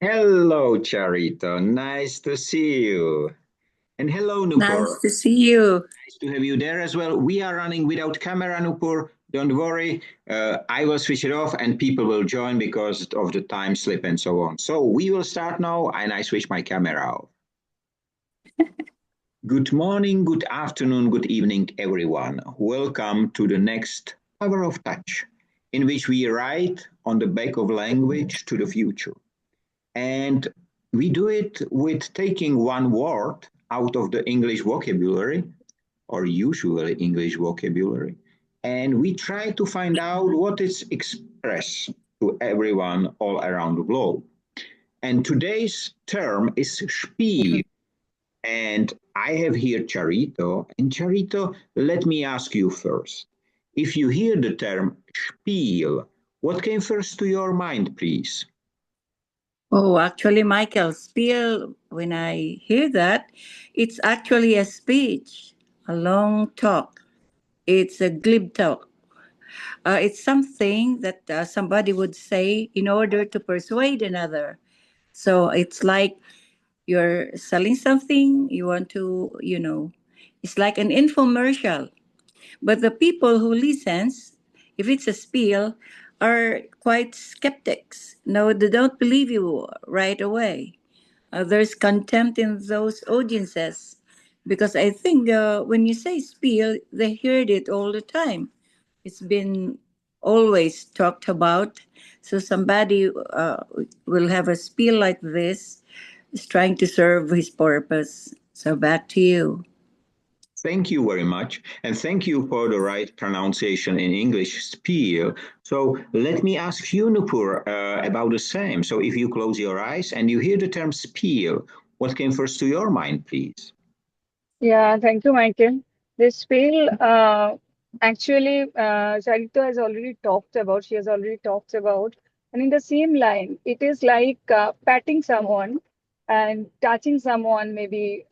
Hello, Charito. Nice to see you. And hello, Nice Nupur. to see you. Nice to have you there as well. We are running without camera, Nupur. Don't worry. I will switch it off and people will join because of the time slip and so on. So we will start now and I switch my camera off. Good morning, good afternoon, good evening, everyone. Welcome to the next Power of Touch, in which we write on the back of language to the future. And we do it with taking one word out of the English vocabulary, or usually English vocabulary, and we try to find out what is expressed to everyone all around the globe. And today's term is spiel. And I have here Charito. And Charito, let me ask you first. If you hear the term spiel, what came first to your mind, please? Oh, actually, Michael, spiel, when I hear that, it's actually a speech, a long talk. It's a glib talk. It's something that somebody would say in order to persuade another. So it's like you're selling something, you want to, it's like an infomercial. But the people who listens, if it's a spiel, are quite skeptics. No, they don't believe you right away. There's contempt in those audiences because I think when you say spiel, they heard it all the time. It's been always talked about. So somebody will have a spiel like this, is trying to serve his purpose. So back to you. Thank you very much. And thank you for the right pronunciation in English, spiel. So let me ask you, Nupur, about the same. So if you close your eyes and you hear the term spiel, what came first to your mind, please? Yeah, thank you, Michael. This spiel, actually, Charito has already talked about, she has already talked about, and in the same line, it is like patting someone and touching someone, maybe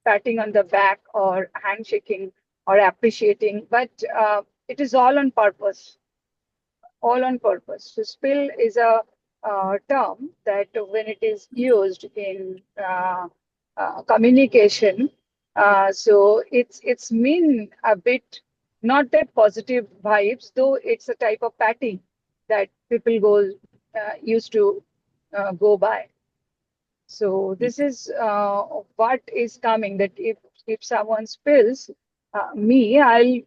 patting on the back or handshaking or appreciating, but it is all on purpose, all on purpose. So, spill is a term that when it is used in communication, so it's mean a bit not that positive vibes, though it's a type of patting that people used to go by. So this is what is coming. That if someone spills me, I'll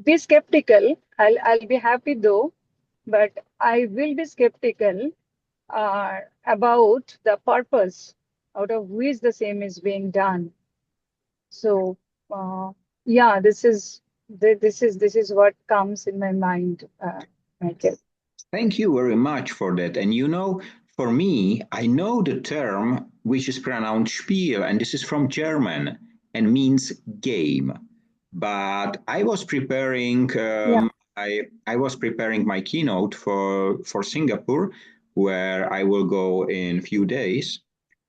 be skeptical. I'll be happy though, but I will be skeptical about the purpose out of which the same is being done. So yeah, this is what comes in my mind, Michael. Thank you very much for that. And you know, for me, I know the term which is pronounced Spiel, and this is from German and means game. But I was preparing, Yeah. I was preparing my keynote for Singapore, where I will go in a few days,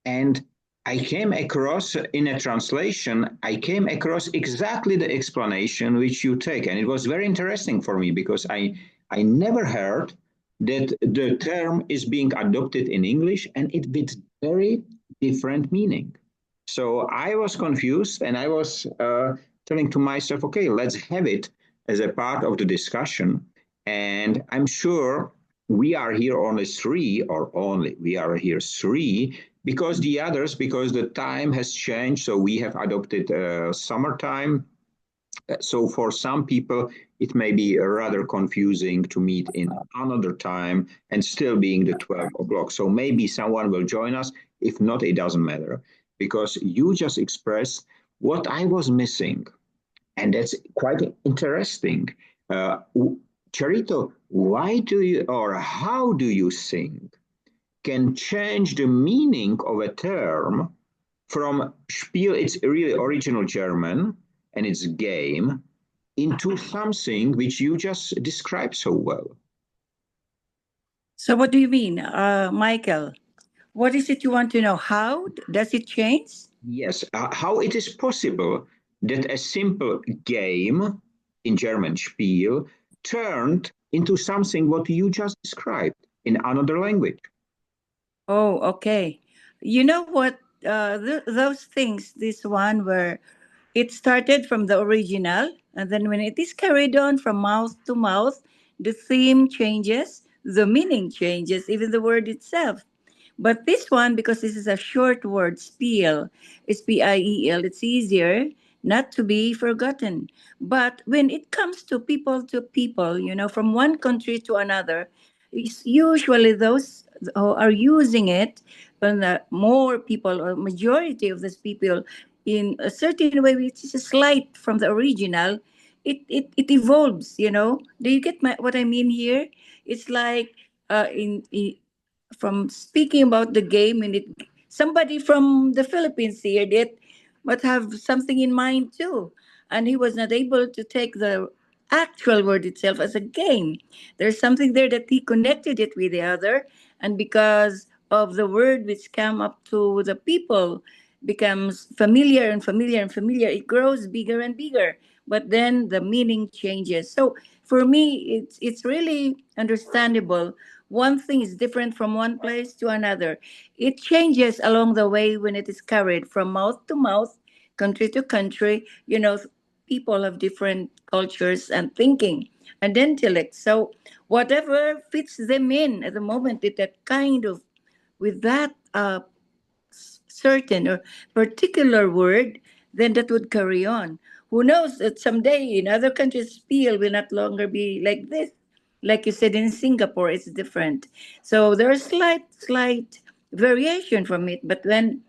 and I came across in a translation, I came across exactly the explanation which you take, and it was very interesting for me because I never heard that the term is being adopted in English and it with very different meaning. So I was confused and I was telling to myself, okay, let's have it as a part of the discussion. And I'm sure we are here only three, or only we are here three, because the others, because the time has changed. So we have adopted summertime So for some people, it may be rather confusing to meet in another time and still being the 12 o'clock. So maybe someone will join us. If not, it doesn't matter because you just expressed what I was missing. And that's quite interesting. Uh, Charito, why do you or how do you think can change the meaning of a term from Spiel, it's really original German and it's game, into something which you just described so well? So what do you mean, Michael? What is it you want to know? How does it change? Yes, how it is possible that a simple game, in German Spiel, turned into something what you just described in another language. Oh, okay. You know what? Those things, this one where it started from the original, and then when it is carried on from mouth to mouth, the theme changes, the meaning changes, even the word itself. But this one, because this is a short word, spiel, SPIEL, it's easier not to be forgotten. But when it comes to people, from one country to another, it's usually those who are using it, and more people or majority of these people in a certain way, which is slight from the original, it evolves. Do you get what I mean here? It's like in from speaking about the game, and somebody from the Philippines heard it but have something in mind too, and he was not able to take the actual word itself as a game. There's something there that he connected it with the other, and because of the word which came up to the people becomes familiar and familiar and familiar, it grows bigger and bigger, but then the meaning changes. So for me, it's really understandable. One thing is different from one place to another. It changes along the way when it is carried from mouth to mouth, country to country. People have different cultures and thinking and intellect. So whatever fits them in at the moment, that kind of with that certain or particular word, then that would carry on. Who knows that someday in other countries, spiel will not longer be like this. Like you said, in Singapore, it's different. So there's slight variation from it. But then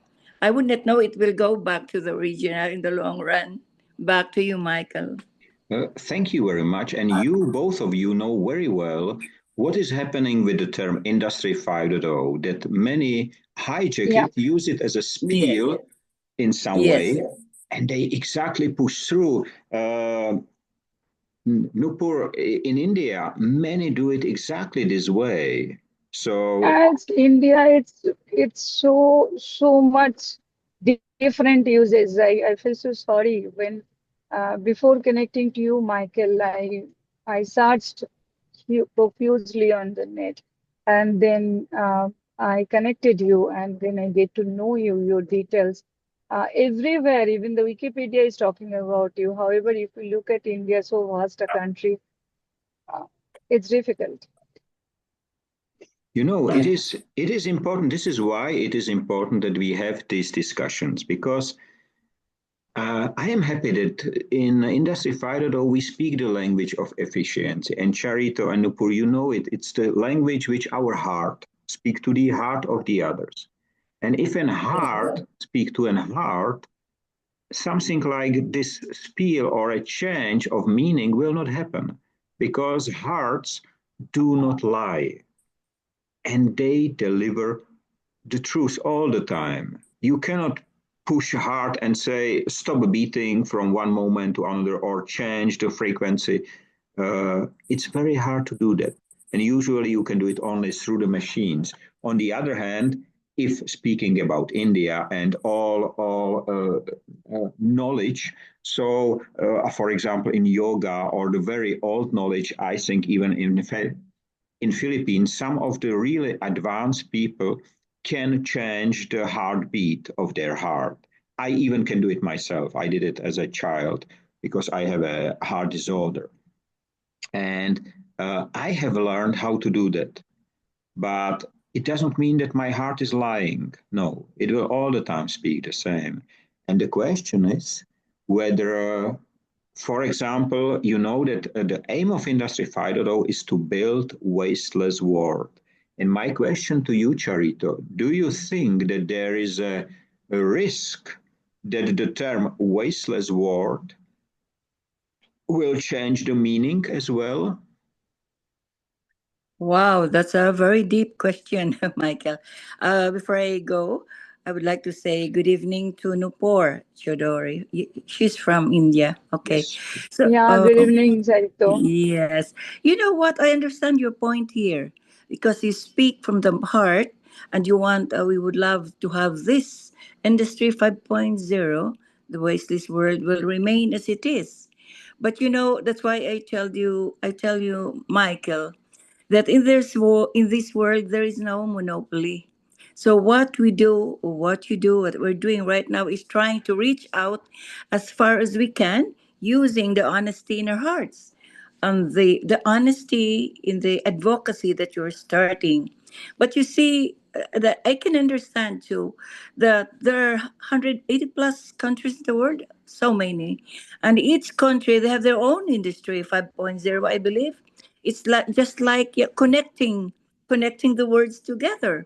I would not know it will go back to the original in the long run. Back to you, Michael. Thank you very much. And you, both of you, know very well what is happening with the term Industry 5.0, that many hijack Yeah. it, use it as a Yes. spiel in some Yes. way, and they exactly push through. Nupur in India, many do it exactly this way. So, As India, it's so much different uses. I feel so sorry when before connecting to you, Michael, I searched profusely on the net, and then I connected you, and then I get to know you, your details. Everywhere, even the Wikipedia is talking about you. However, if you look at India, so vast a country, uh, it's difficult. it is important. This is why it is important that we have these discussions because I am happy that in Industry 5.0 we speak the language of efficiency. And Charito and Nupur, you know it. It's the language which our heart speak to the heart of the others. And if an heart speak to an heart, something like this spiel or a change of meaning will not happen because hearts do not lie and they deliver the truth all the time. You cannot push hard and say stop beating from one moment to another or change the frequency. It's very hard to do that. And usually you can do it only through the machines. On the other hand, if speaking about India and all knowledge, so for example in yoga or the very old knowledge, I think even in Philippines, some of the really advanced people can change the heartbeat of their heart. I even can do it myself. I did it as a child because I have a heart disorder. And I have learned how to do that. But it doesn't mean that my heart is lying. No, it will all the time speak the same. And the question is whether For example, you know that the aim of Industry 5.0 is to build wasteless world. And my question to you, Charito, do you think that there is a risk that the term wasteless world will change the meaning as well? Wow, that's a very deep question, Michael. Before I go, I would like to say good evening to Nupur Chodori. She's from India. Okay. Yes. So, Yeah, good evening, Charito. yes. You know what? I understand your point here because you speak from the heart and you want, we would love to have this Industry 5.0. The wasteless world will remain as it is. But you know, that's why I tell you, Michael, that in this world there is no monopoly. So what we do, or what you do, what we're doing right now is trying to reach out as far as we can using the honesty in our hearts and the honesty in the advocacy that you're starting. But you see, that I can understand too that there are 180 plus countries in the world, so many, and each country they have their own industry 5.0, I believe. It's like just like, yeah, connecting the words together.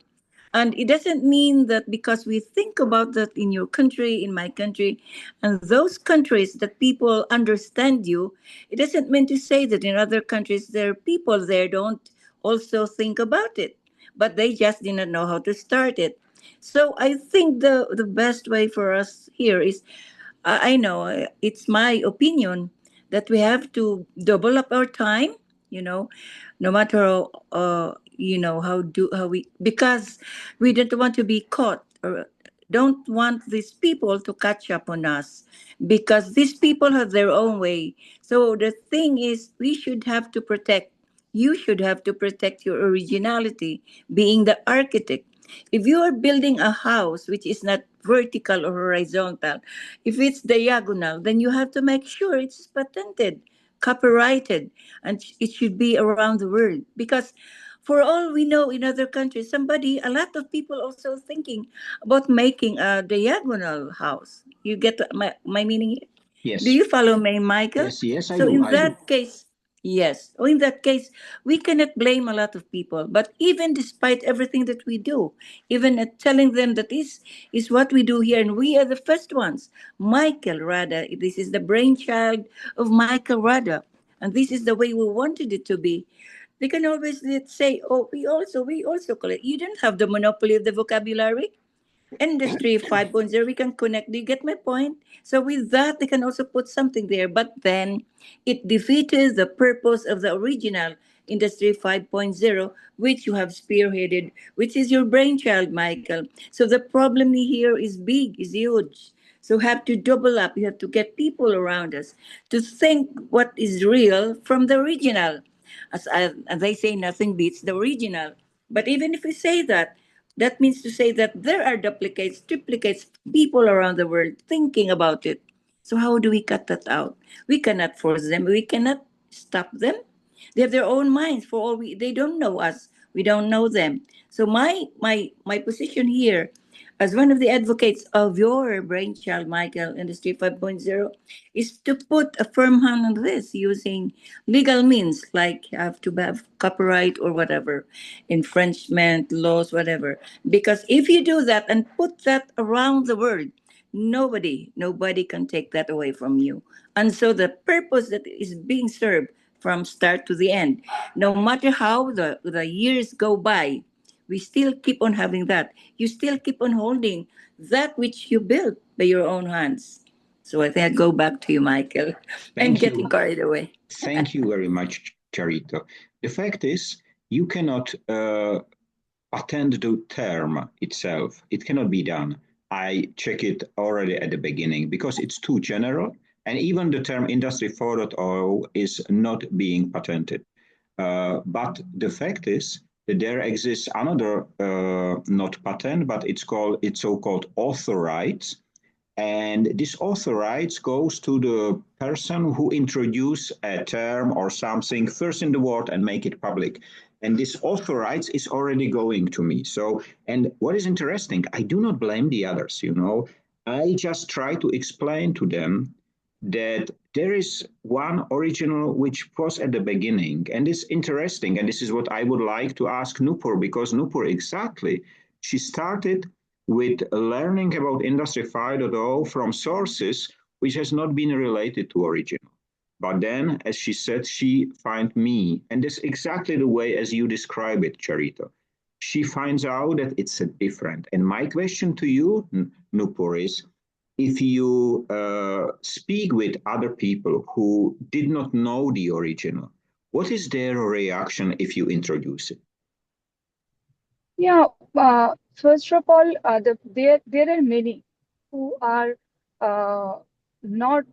And it doesn't mean that because we think about that in your country, in my country, and those countries that people understand you, it doesn't mean to say that in other countries there are people there don't also think about it. But they just didn't know how to start it. So I think the best way for us here is, I know, it's my opinion that we have to double up our time, you know, no matter how we, because we don't want to be caught, or don't want these people to catch up on us, because these people have their own way. So the thing is, we should have to protect, you should have to protect your originality, being the architect. If you are building a house which is not vertical or horizontal, if it's diagonal, then you have to make sure it's patented, copyrighted, and it should be around the world. Because for all we know, in other countries, a lot of people also thinking about making a diagonal house. You get my meaning? Do Yes. you follow me, Michael? Yes, yes, I So do. in I do. that case, yes. Or in that case, we cannot blame a lot of people. But even despite everything that we do, even at telling them that this is what we do here, and we are the first ones. Michael Rada, this is the brainchild of Michael Rada, and this is the way we wanted it to be. They can always say, "Oh, we also collect." You don't have the monopoly of the vocabulary. Industry 5.0, we can connect. Do you get my point? So with that, they can also put something there. But then it defeated the purpose of the original Industry 5.0, which you have spearheaded, which is your brainchild, Michael. So the problem here is big, is huge. So have to double up. You have to get people around us to think what is real from the original. As they say, nothing beats the original. But even if we say that, that means to say that there are duplicates, triplicates, people around the world thinking about it. So how do we cut that out? We cannot force them. We cannot stop them. They have their own minds. For all they don't know us. We don't know them. So my position here, as one of the advocates of your brainchild, Michael, Industry 5.0, is to put a firm hand on this using legal means, like have to have copyright or whatever, infringement laws, whatever. Because if you do that and put that around the world, nobody can take that away from you. And so the purpose that is being served from start to the end, no matter how the years go by, we still keep on having that. You still keep on holding that which you built by your own hands. So I think I go back to you, Michael. I'm Thank getting you. carried away. Thank you very much, Charito. The fact is, you cannot patent the term itself. It cannot be done. I check it already at the beginning because it's too general. And even the term Industry 4.0 is not being patented. But the fact is that there exists another, not patent, but it's so-called author rights. And this author rights goes to the person who introduce a term or something first in the world and make it public. And this author rights is already going to me. So, and what is interesting, I do not blame the others, I just try to explain to them that there is one original which was at the beginning, and it's interesting, and this is what I would like to ask Nupur, because Nupur exactly, she started with learning about Industry 5.0 from sources which has not been related to original. But then, as she said, she finds me, and that's exactly the way as you describe it, Charito. She finds out that it's a different. And my question to you, Nupur, is if you speak with other people who did not know the original, what is their reaction if you introduce it? Yeah, first of all, there are many who are uh, not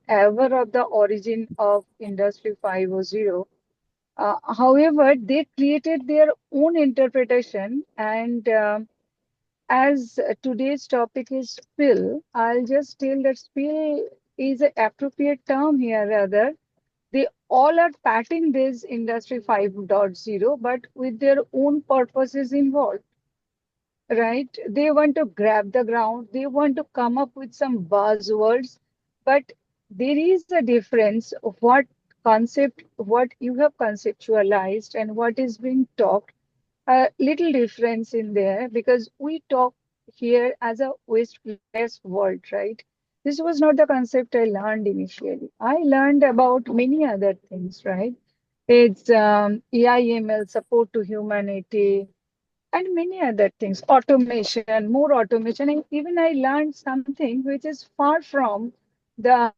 aware of the origin of Industry 5.0. However, they created their own interpretation, and as today's topic is spill, I'll just tell that spill is an appropriate term here, rather. They all are patting this Industry 5.0, but with their own purposes involved, right? They want to grab the ground, they want to come up with some buzzwords, but there is a difference of what you have conceptualized and what is being talked, a little difference in there, because we talk here as a waste less world, right? This was not the concept I learned initially. I learned about many other things, right? It's AIML, support to humanity, and many other things, automation, more automation. And even I learned something which is far from the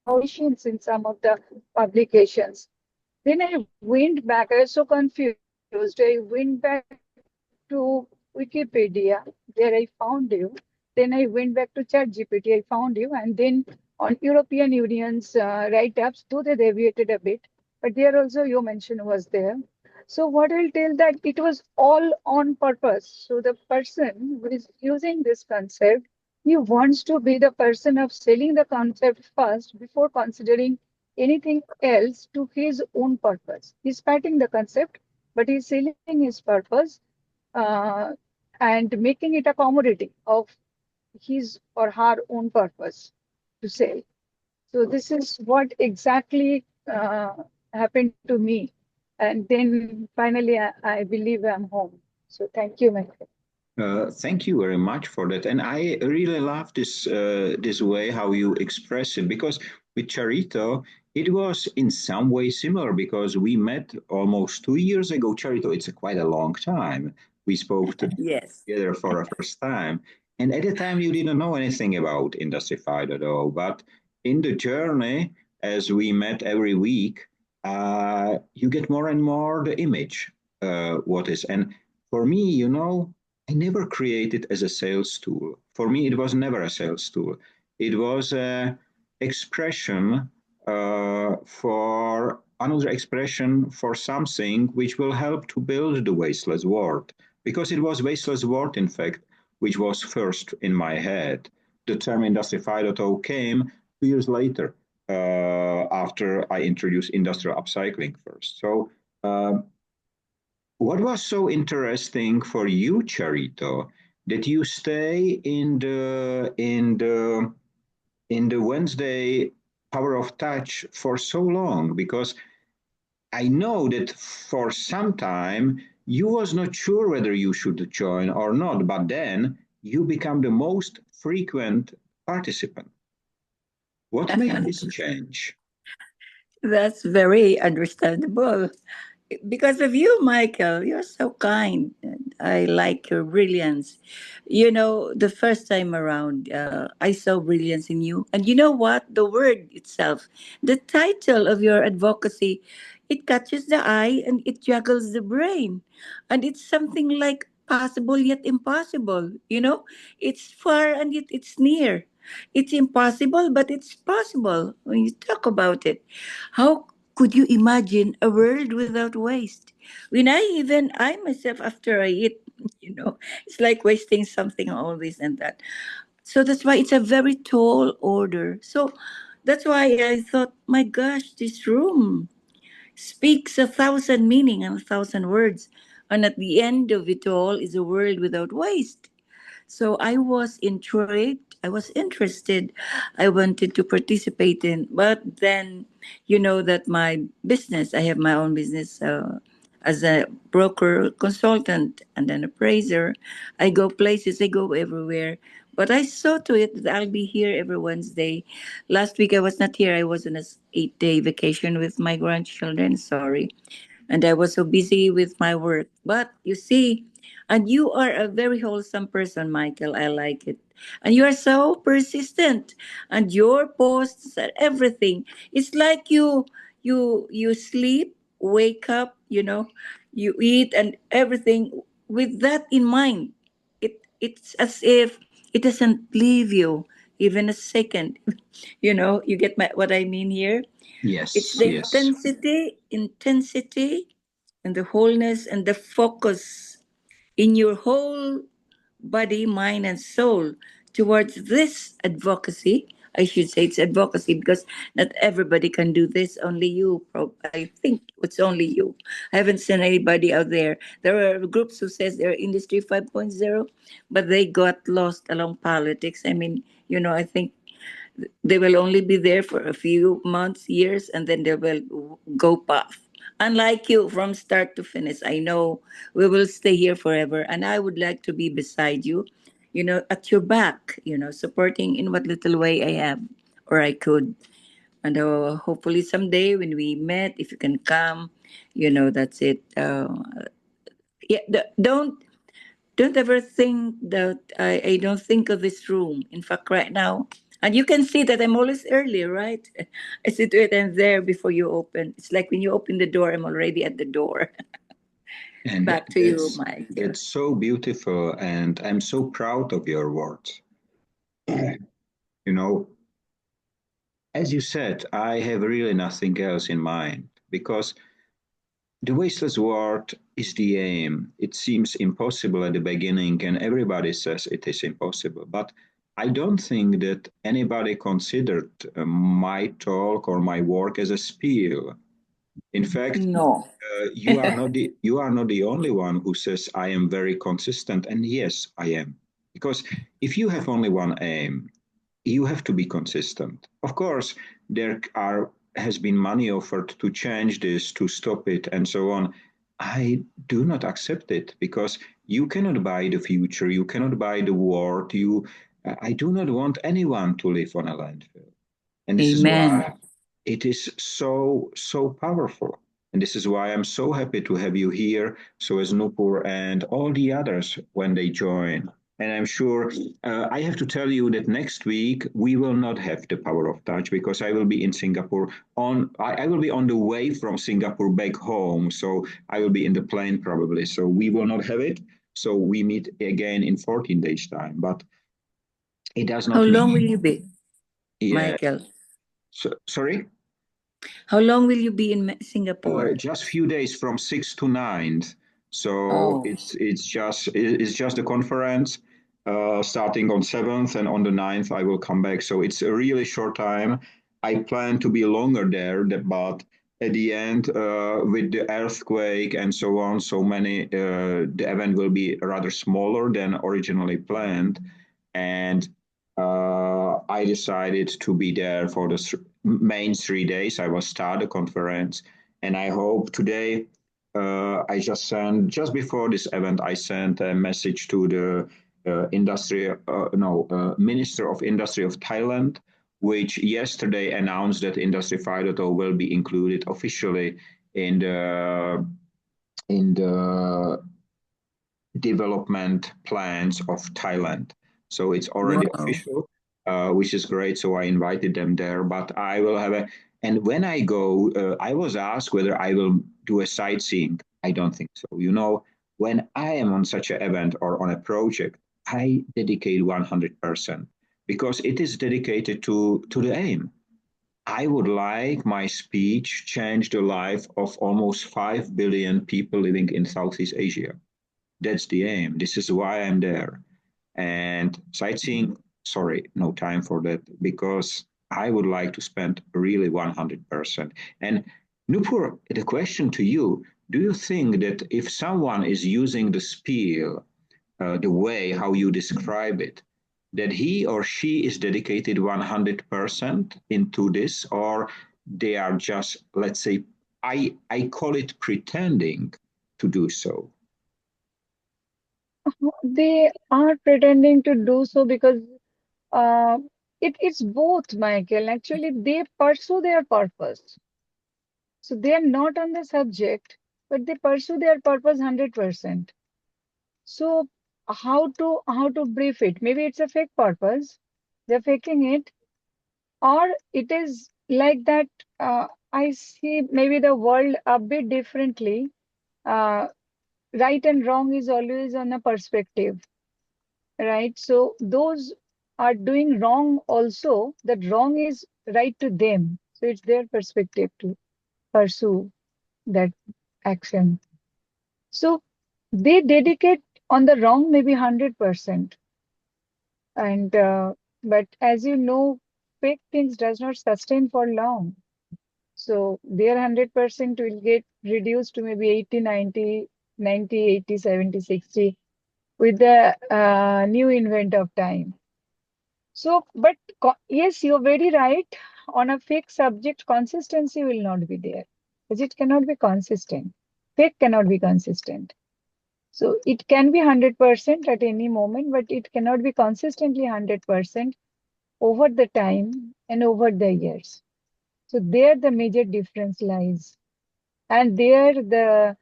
notions in some of the publications. Then I went back, I was so confused. I went back to Wikipedia, there I found you. Then I went back to ChatGPT, I found you. And then on European Union's write-ups, though they deviated a bit, but there also your mention was there. So what I'll tell that it was all on purpose. So the person who is using this concept, he wants to be the person of selling the concept first before considering anything else to his own purpose. He's patting the concept, but he's selling his purpose uh, and making it a commodity of his or her own purpose to sell. So this is what exactly happened to me. And then finally, I believe I'm home. So thank you, Michael. Thank you very much for that, and I really love this way how you express it, because with Charito it was in some way similar, because we met almost 2 years ago. Charito, it's quite a long time. We spoke Yes. together for the first time, and at the time you didn't know anything about Industry 5.0, but in the journey, as we met every week, you get more and more the image what is. And for me, I never created as a sales tool. For me, it was never a sales tool. It was an expression for another expression for something which will help to build the wasteless world. Because it was wasteless world, in fact, which was first in my head. The term Industry 5.0 came 2 years later, after I introduced industrial upcycling first. So what was so interesting for you, Charito, that you stay in the Wednesday Power of Touch for so long? Because I know that for some time you was not sure whether you should join or not, but then you become the most frequent participant. What made this change? That's very understandable. Because of you, Michael, you're so kind. I like your brilliance. The first time around, I saw brilliance in you. And you know what? The word itself, the title of your advocacy, it catches the eye and it juggles the brain. And it's something like possible yet impossible. It's far and yet it's near. It's impossible, but it's possible when you talk about it. How could you imagine a world without waste? When I myself, after I eat, it's like wasting something, all this and that. So that's why it's a very tall order. So that's why I thought, my gosh, this room speaks a thousand meaning and a thousand words. And at the end of it all is a world without waste. So I was intrigued I was interested. I wanted to participate in, but then, you know that my business. I have my own business. As a broker consultant and an appraiser, I go places, I go everywhere. But I saw to it that I'll be here every Wednesday. Last week I was not here. I was on a 8-day vacation with my grandchildren. Sorry. And I was so busy with my work. But you see, and you are a very wholesome person, Michael. I like it. And you are so persistent. And your posts and everything. It's like you sleep, wake up, you eat and everything with that in mind. It's as if it doesn't leave you even a second. You get what I mean here. It's Yes, the yes. intensity, and the wholeness and the focus in your whole body, mind, and soul towards this advocacy. I should say it's advocacy because not everybody can do this. Only you. I think it's only you. I haven't seen anybody out there. There are groups who says they're Industry 5.0, but they got lost along politics. I mean, I think they will only be there for a few months, years, and then they will go puff. Unlike you, from start to finish, I know we will stay here forever, and I would like to be beside you, at your back, supporting in what little way I have or I could. And hopefully someday when we met, if you can come, that's it. Yeah, don't ever think that I don't think of this room. In fact, right now, and you can see that I'm always early, right? I sit right and there before you open. It's like when you open the door, I'm already at the door. And Back to you, Michael. that's so beautiful, and I'm so proud of your words. You know, as you said, I have really nothing else in mind because the wasteless world is the aim. It seems impossible at the beginning, and everybody says it is impossible. But I don't think that anybody considered my talk or my work as a spiel. In fact, No. you are not the only one who says I am very consistent, and yes, I am. Because if you have only one aim, you have to be consistent. Of course, there are has been money offered to change this, to stop it, and so on. I do not accept it because you cannot buy the future, you cannot buy the world. I do not want anyone to live on a landfill. And this is Amen. why it is so powerful. And this is why I'm so happy to have you here, so as Nupur and all the others when they join. And I'm sure I have to tell you that next week we will not have the power of touch because I will be in Singapore. I will be on the way from Singapore back home, so I will be in the plane probably. So we will not have it. So we meet again in 14 days time. But it does How not long will mean, you be, yeah. Michael? Sorry. How long will you be in Singapore? Just few days from 6th to 9th. So Oh, it's just a conference starting on 7th, and on the 9th I will come back. So it's a really short time. I plan to be longer there, but at the end, with the earthquake and so on, the event will be rather smaller than originally planned, and I decided to be there for the main 3 days. I will start the conference, and I hope today. I just before this event, I sent a message to the Minister of Industry of Thailand, which yesterday announced that Industry 5.0 will be included officially in the development plans of Thailand. So it's already wow. official, which is great. So I invited them there, but I will have and when I go, I was asked whether I will do a sightseeing. I don't think so. When I am on such an event or on a project, I dedicate 100% because it is dedicated to the aim. I would like my speech change the life of almost 5 billion people living in Southeast Asia. That's the aim. This is why I'm there. And sightseeing, sorry, no time for that because I would like to spend really 100%. And Nupur, the question to you, do you think that if someone is using the spiel, the way how you describe it, that he or she is dedicated 100% into this, or they are just, let's say, I call it pretending to do so? They are pretending to do so because uh, it's both, Michael. Actually, they pursue their purpose. So they are not on the subject, but they pursue their purpose 100%. So how to brief it? Maybe it's a fake purpose. They're faking it, or it is like that. I see maybe the world a bit differently. Uh, right and wrong is always on a perspective, right? So those are doing wrong also, that wrong is right to them. So it's their perspective to pursue that action. So they dedicate on the wrong maybe 100%. And but as you know, fake things does not sustain for long. So their 100% will get reduced to maybe 80, 90, 90, 80, 70, 60 with the new invent of time. So, but yes, you're very right. On a fake subject, consistency will not be there because it cannot be consistent. Fake cannot be consistent. So it can be 100% at any moment, but it cannot be consistently 100% over the time and over the years. So there the major difference lies. And there the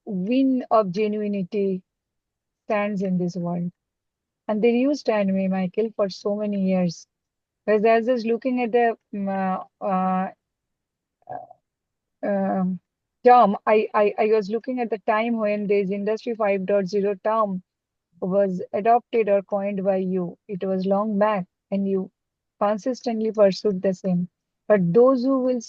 win of genuinity stands in this world. And they used anime, Michael, for so many years. Because I was just looking at the um, term, I was looking at the time when this Industry 5.0 term was adopted or coined by you. It was long back, and you consistently pursued the same. But those who will uh,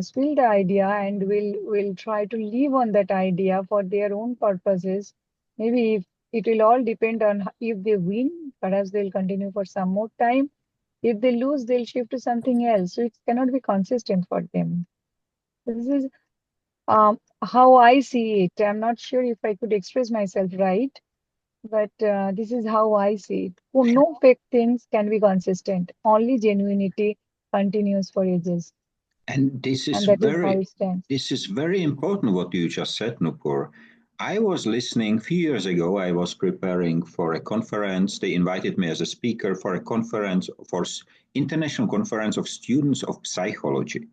spill the idea and will try to live on that idea for their own purposes. Maybe if it will all depend on if they win, perhaps they'll continue for some more time. If they lose, they'll shift to something else. So it cannot be consistent for them. This is how I see it. I'm not sure if I could express myself right, but this is how I see it. Oh, no fake things can be consistent. Only genuinity continues for ages. And And that is how it stands. this is very important what you just said, Nupur. I was listening a few years ago. I was preparing for a conference. They invited me as a speaker for a conference, for international conference of students of psychology.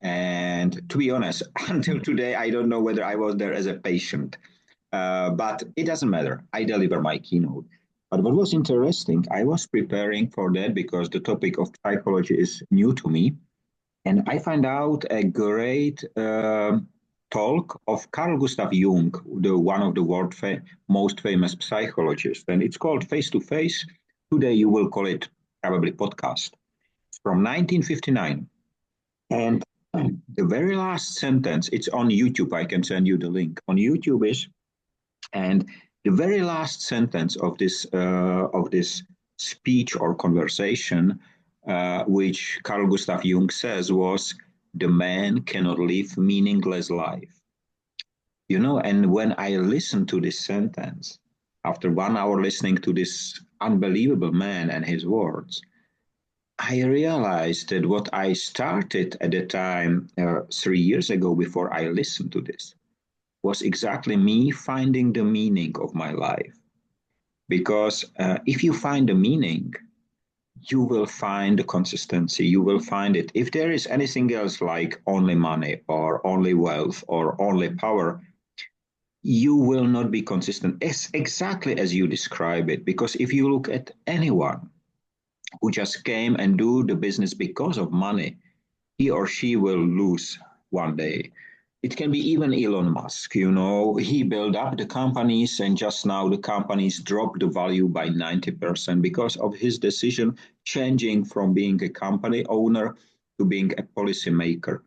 And to be honest, until today, I don't know whether I was there as a patient, but it doesn't matter. I deliver my keynote. But what was interesting, I was preparing for that because the topic of psychology is new to me. And I find out a great talk of Carl Gustav Jung, one of the world's most famous psychologists. And it's called Face to Face. Today you will call it probably podcast. It's from 1959. And the very last sentence, it's on YouTube. I can send you the link. On YouTube is, and the very last sentence of this speech or conversation, which Carl Gustav Jung says, was, "The man cannot live meaningless life." You know, and when I listened to this sentence, after 1 hour listening to this unbelievable man and his words, I realized that what I started at the time 3 years ago before I listened to this was exactly me finding the meaning of my life. Because if you find the meaning, you will find the consistency, you will find it. If there is anything else like only money or only wealth or only power, you will not be consistent. It's exactly as you describe it. Because if you look at anyone who just came and do the business because of money, he or she will lose one day. It can be even Elon Musk, you know, he built up the companies and just now the companies dropped the value by 90% because of his decision changing from being a company owner to being a policymaker.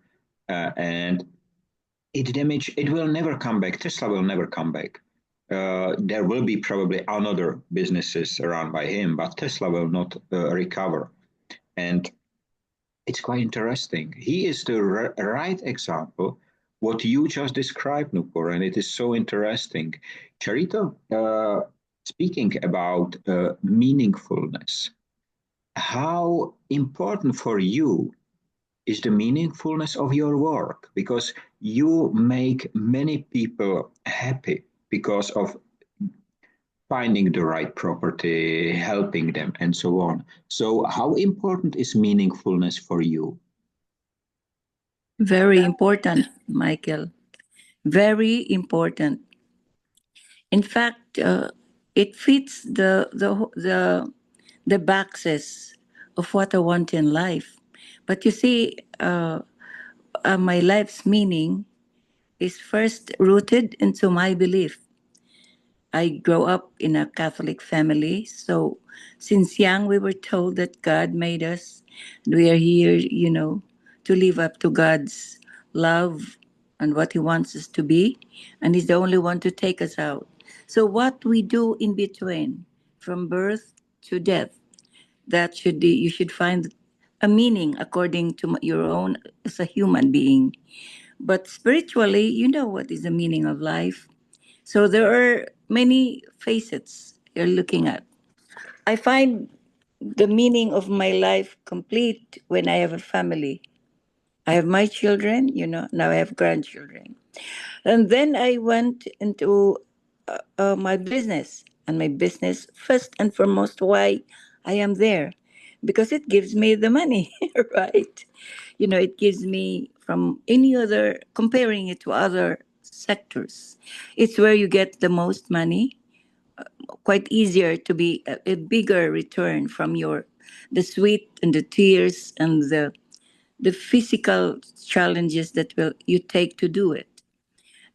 And it will never come back. Tesla will never come back. There will be probably another businesses around by him, but Tesla will not recover. And it's quite interesting. He is the right example what you just described, Nupur, and it is so interesting. Charito, speaking about meaningfulness. How important for you is the meaningfulness of your work? Because you make many people happy because of finding the right property, helping them, and so on. So, how important is meaningfulness for you? Very important, Michael. Very important. In fact, it fits the boxes of what I want in life. But you see, my life's meaning is first rooted into my belief. I grew up in a Catholic family, so since young we were told that God made us, and we are here, to live up to God's love and what He wants us to be, and He's the only one to take us out. So what we do in between, from birth to death, that should be you should find a meaning according to your own as a human being. But spiritually, you know what is the meaning of life. So there are many facets you're looking at. I find the meaning of my life complete when I have a family. I have my children, now I have grandchildren. And then I went into my business. And my business, first and foremost, why I am there. Because it gives me the money, right? It gives me from any other, comparing it to other sectors. It's where you get the most money, quite easier to be a bigger return from the sweat and the tears and the physical challenges that will you take to do it.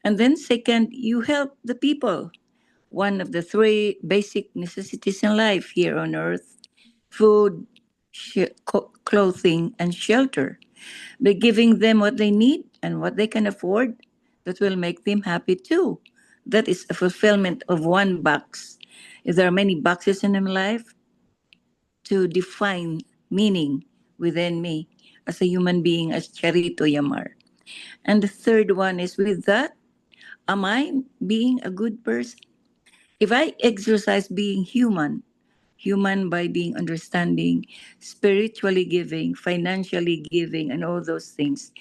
And then second, you help the people. One of the three basic necessities in life here on earth: food, clothing, and shelter. By giving them what they need and what they can afford, that will make them happy too. That is a fulfillment of one box. If there are many boxes in my life, to define meaning within me as a human being, as Charito Yamar. And the third one is, with that, am I being a good person? If I exercise being human by being understanding, spiritually giving, financially giving, and all those things,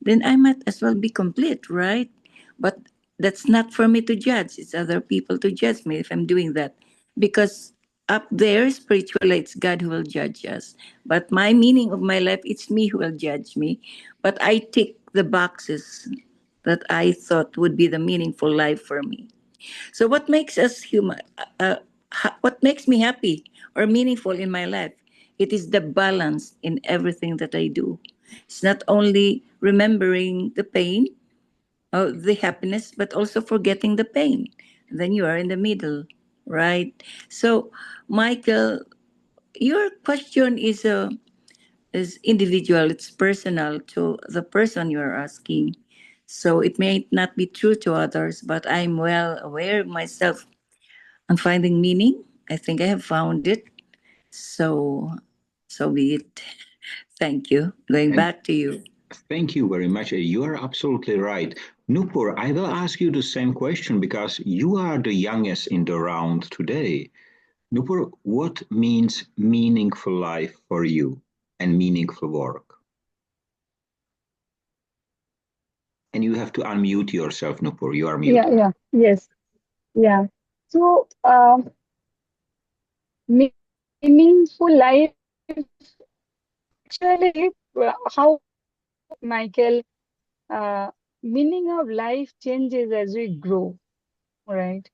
then I might as well be complete, right? But that's not for me to judge. It's other people to judge me if I'm doing that. Because up there, spiritually, it's God who will judge us. But my meaning of my life, it's me who will judge me. But I tick the boxes that I thought would be the meaningful life for me. So, what makes us human? What makes me happy or meaningful in my life? It is the balance in everything that I do. It's not only remembering the pain, the happiness, but also forgetting the pain. Then you are in the middle, right? So, Michael, your question is individual. It's personal to the person you are asking. So it may not be true to others, but I'm well aware of myself and finding meaning. I think I have found it. So, so be it. Thank you. Going And back to you. thank you very much. You are absolutely right. Nupur, I will ask you the same question because you are the youngest in the round today. Nupur, what means meaningful life for you and meaningful work? And you have to unmute yourself, Nupur. You are Yeah, muted. yeah, yes, yeah. So, meaningful life, actually, how, Michael, meaning of life changes as we grow, right?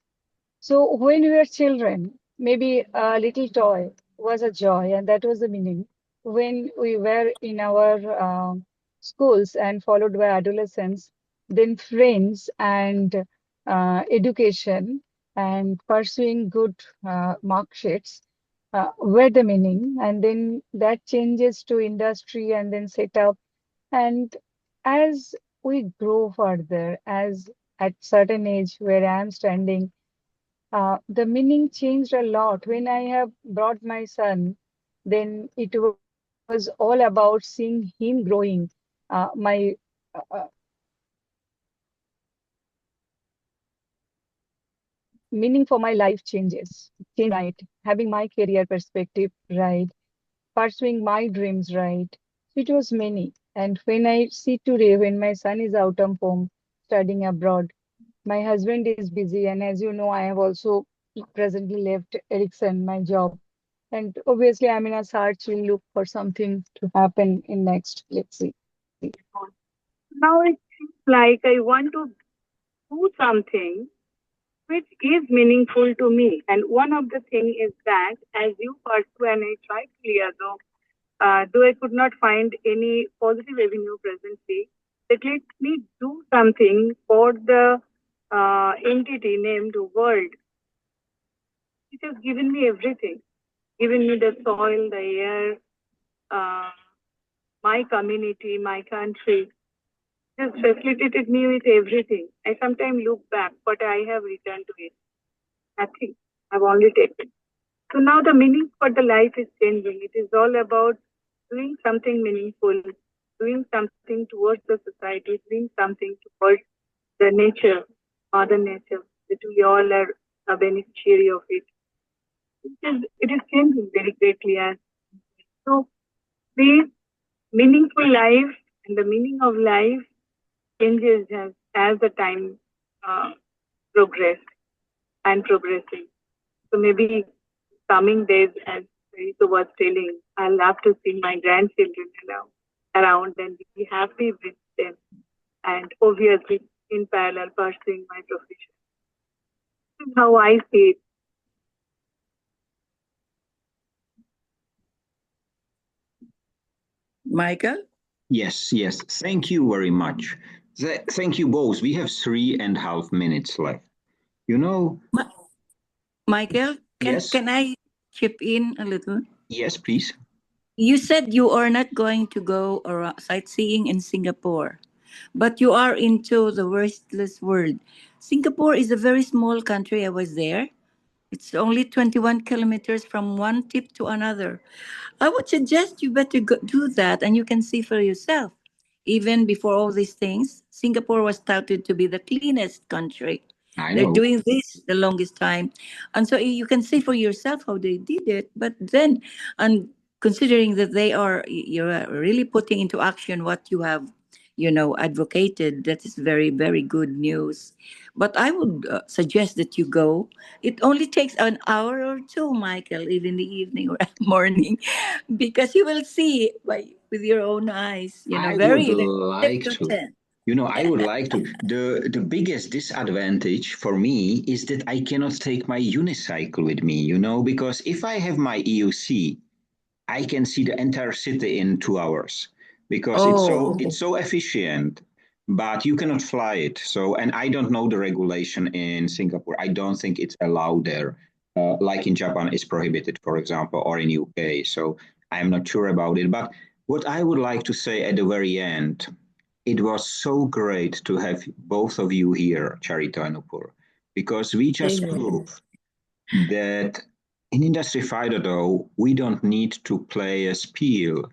So when we were children, maybe a little toy was a joy, and that was the meaning. When we were in our schools and followed by adolescence, then friends and education and pursuing good mark sheets were the meaning. And then that changes to industry and then set up. And as we grow further, as at certain age where I am standing, the meaning changed a lot. When I have brought my son, then it was all about seeing him growing. My meaning for my life changes. Right. Having my career perspective right. Pursuing my dreams right. So it was many. And when I see today, when my son is out of home studying abroad, my husband is busy. And as you know, I have also presently left Ericsson, my job. And obviously, I'm in a search, will look for something to happen in next, let's see. Now it seems like I want to do something which is meaningful to me. And one of the thing is that as you pursue, and I tried clear though I could not find any positive revenue presently, that let me do something for the entity named world, which has given me everything, given me the soil, the air, my community, my country, has facilitated me with everything. I sometimes look back, but I have returned to it. Nothing. I've only taken. So now the meaning for the life is changing. It is all about doing something meaningful, doing something towards the society, doing something towards the nature, Mother Nature, that we all are a beneficiary of it. It is changing very greatly. And so the meaningful life and the meaning of life changes as the time progress and progressing. So maybe coming days, as Charito was telling, I'll love to see my grandchildren around and be happy with them. And obviously, in parallel, pursuing my profession. This is how I see it. Michael? Yes, yes. Thank you very much. Thank you both. We have 3.5 minutes left. You know, Michael, yes, can I chip in a little? yes, please. You said you are not going to go around sightseeing in Singapore, but you are into the restless world. Singapore is a very small country. I was there. It's only 21 kilometers from one tip to another. I would suggest you better do that and you can see for yourself. Even before all these things, Singapore was touted to be the cleanest country. I They're know. doing this the longest time. And so you can see for yourself how they did it. But then, and considering that you're really putting into action what you have, advocated, that is very, very good news. But I would suggest that you go. It only takes an hour or two, Michael, even in the evening or morning, because you will see with your own eyes. I would Very tip like to to. 10. I would like to. The biggest disadvantage for me is that I cannot take my unicycle with me, because if I have my EUC, I can see the entire city in 2 hours because it's Oh, so efficient, but you cannot fly it. So, and I don't know the regulation in Singapore. I don't think it's allowed there, like in Japan is prohibited, for example, or in UK. So I'm not sure about it. But what I would like to say at the very end, it was so great to have both of you here, Charito and NUPUR, because we just amen. proved that in Industry 5.0, we don't need to play a spiel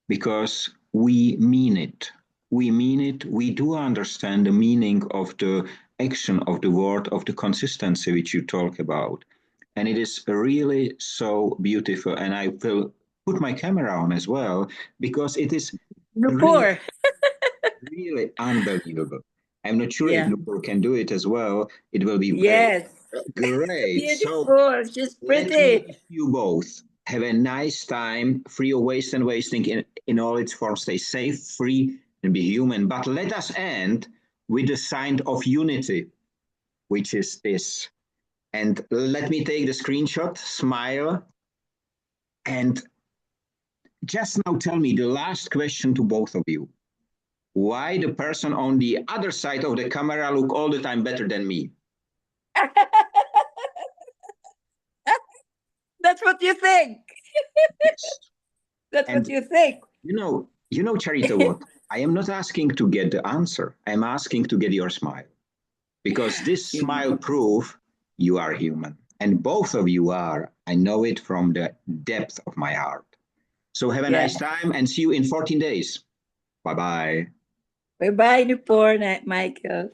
because we mean it. We mean it. We do understand the meaning of the action of the word, of the consistency which you talk about. And it is really so beautiful. And I will put my camera on as well because it is really, Nupur. really unbelievable. I'm not sure if Yeah. Nupur can do it as well. It will be very Yes. great. So Beautiful. She's let me pretty. wish you both have a nice time, free of waste and wasting in all its forms. Stay safe, free, and be human. But let us end with the sign of unity, which is this. And let me take the screenshot, smile, and just now tell me the last question to both of you. Why the person on the other side of the camera look all the time better than me? That's what you think. Yes. That's what And you think. Charito, what? I am not asking to get the answer. I'm asking to get your smile. Because this smile proves you are human. And both of you are. I know it from the depth of my heart. So have a Yeah. nice time and see you in 14 days. Bye-bye. Bye bye, Nupur, Michael.